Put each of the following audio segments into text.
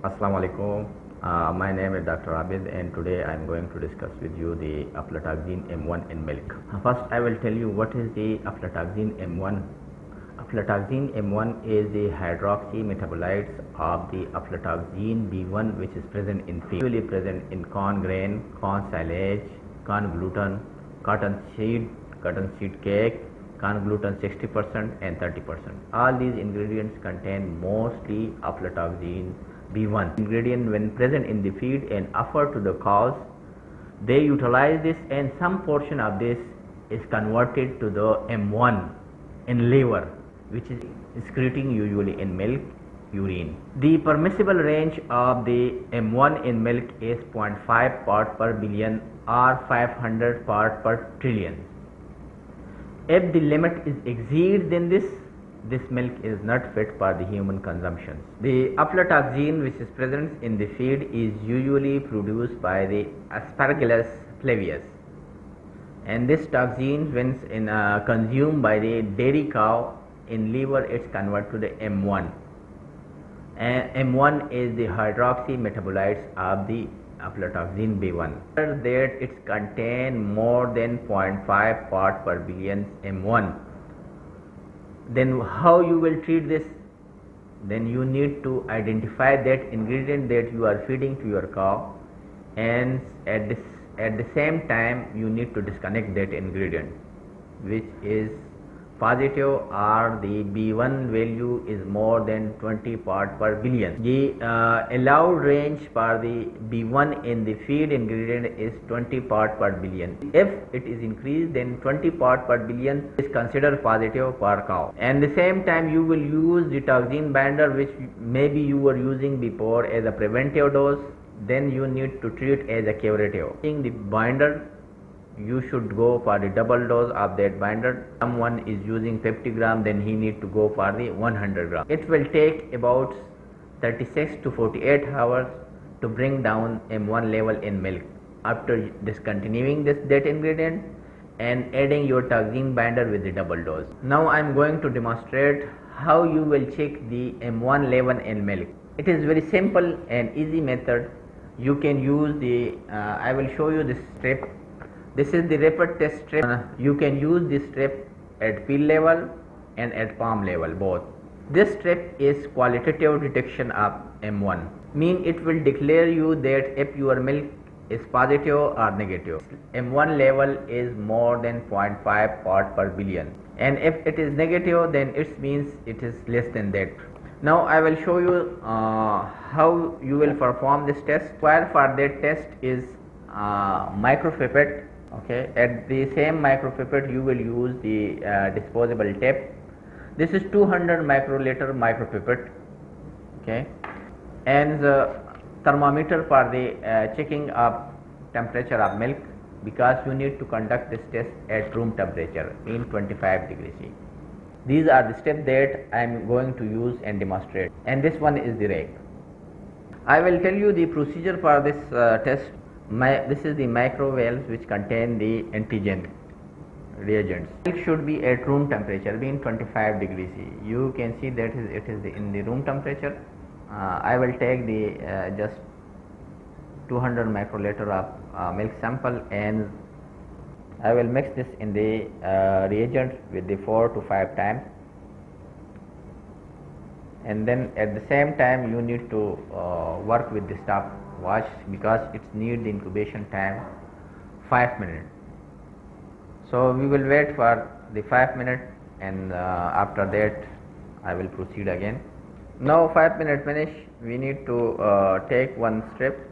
Assalamu alaikum. My name is Dr. Abid and today I am going to discuss with you the Aflatoxin M1 in milk. First I will tell you what is the Aflatoxin M1. Aflatoxin M1 is the hydroxy metabolites of the aflatoxin B1 which is present in feed. Usually present in corn grain, corn silage, corn gluten, cotton seed cake, corn gluten 60% and 30%. All these ingredients contain mostly aflatoxin B1. Ingredient when present in the feed and offered to the cows, they utilize this and some portion of this is converted to the M1 in liver, which is excreting usually in milk, urine. The permissible range of the M1 in milk is 0.5 part per billion or 500 part per trillion. If the limit is exceeded, then this milk is not fit for the human consumption. The aflatoxin which is present in the feed is usually produced by the Aspergillus flavius, and this toxin when consumed by the dairy cow in liver, it's converted to the M1, and M1 is the hydroxy metabolites of the aflatoxin B1. That it contain more than 0.5 part per billion M1. Then how you will treat this? Then you need to identify that ingredient that you are feeding to your cow, and at the same time you need to disconnect that ingredient which is positive or the B1 value is more than 20 part per billion. The allowed range for the B1 in the feed ingredient is 20 part per billion. If it is increased, then 20 part per billion is considered positive for cow. And the same time you will use the toxin binder which maybe you were using before as a preventive dose, then you need to treat as a curative. In the binder, you should go for the double dose of that binder. Someone is using 50 gram, then he need to go for the 100 gram. It will take about 36 to 48 hours to bring down M1 level in milk after discontinuing that ingredient and adding your toxin binder with the double dose. Now I am going to demonstrate how you will check the M1 level in milk. It is very simple and easy method. You can use the I will show you this strip. This is the rapid test strip. You can use this strip at field level and at palm level both. This strip is qualitative detection of M1. Mean it will declare you that if your milk is positive or negative. M1 level is more than 0.5 part per billion, and if it is negative, then it means it is less than that. Now I will show you how you will perform this test. Required for that test is micropipette. Okay, at the same micropipette you will use the disposable tap. This is 200 microliter micropipette. Okay, and the thermometer for the checking of temperature of milk, because you need to conduct this test at room temperature in 25 degrees C. These are the steps that I am going to use and demonstrate, and this one is the rake. I will tell you the procedure for this test. This is the micro valves which contain the antigen reagents. Milk should be at room temperature, being 25 degrees C. You can see that it is in the room temperature. I will take the just 200 microliter of milk sample, and I will mix this in the reagent with the 4 to 5 times, and then at the same time you need to work with the stopwatch because it needs the incubation time 5 minutes. So we will wait for the 5 minutes, and after that I will proceed again. Now 5 minutes finish, we need to take one strip.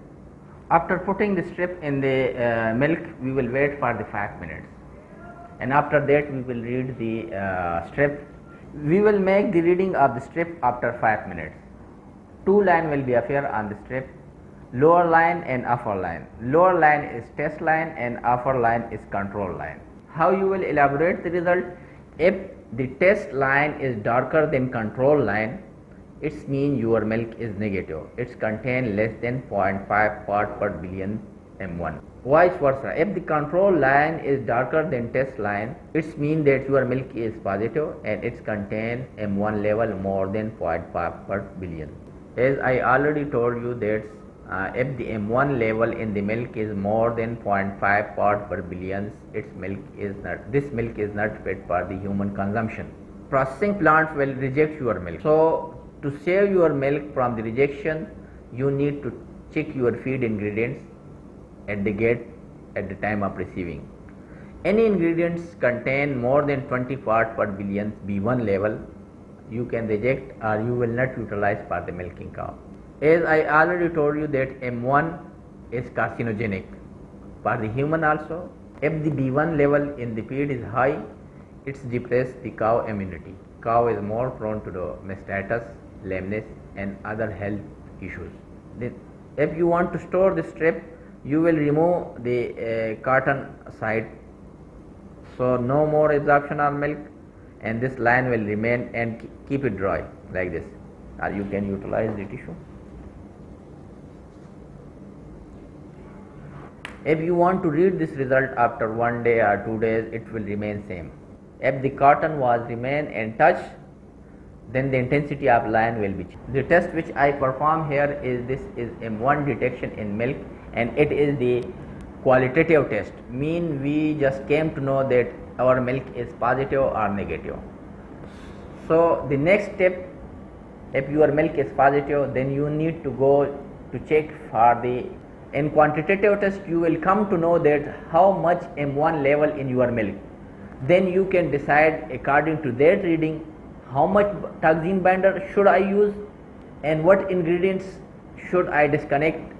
After putting the strip in the milk, we will wait for the 5 minutes, and after that we will read the strip. We will make the reading of the strip after 5 minutes. Two lines will be appear on the strip, lower line and upper line. Lower line is test line and upper line is control line. How you will elaborate the result? If the test line is darker than control line, it means your milk is negative. It's contain less than 0.5 part per billion M1. Vice versa, if the control line is darker than test line, it means that your milk is positive and it's contain M1 level more than 0.5 per billion. As I already told you that if the M1 level in the milk is more than 0.5 part per billion, this milk is not fit for the human consumption. Processing plants will reject your milk. So to save your milk from the rejection, you need to check your feed ingredients at the gate at the time of receiving. Any ingredients contain more than 20 parts per billion B1 level, you can reject or you will not utilize for the milking cow. As I already told you that M1 is carcinogenic for the human also. If the B1 level in the feed is high, it depresses the cow immunity. Cow is more prone to the mastitis, lameness and other health issues. Then if you want to store the strip, you will remove the carton side, so no more absorption of milk, and this line will remain and keep it dry like this, or you can utilize the tissue. If you want to read this result after 1 day or 2 days, it will remain same. If the cotton was remain and touch, then the intensity of line will be changed. The test which I perform here is M1 detection in milk, and it is the qualitative test. Mean we just came to know that our milk is positive or negative. So the next step, if your milk is positive, then you need to go to check for the, in quantitative test you will come to know that how much M1 level in your milk. Then you can decide according to that reading how much toxin binder should I use and what ingredients should I disconnect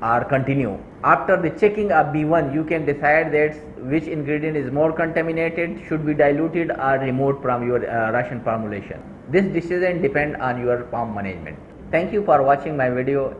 or continue. After the checking of B1, you can decide that which ingredient is more contaminated, should be diluted or removed from your ration formulation. This decision depends on your farm management. Thank you for watching my video.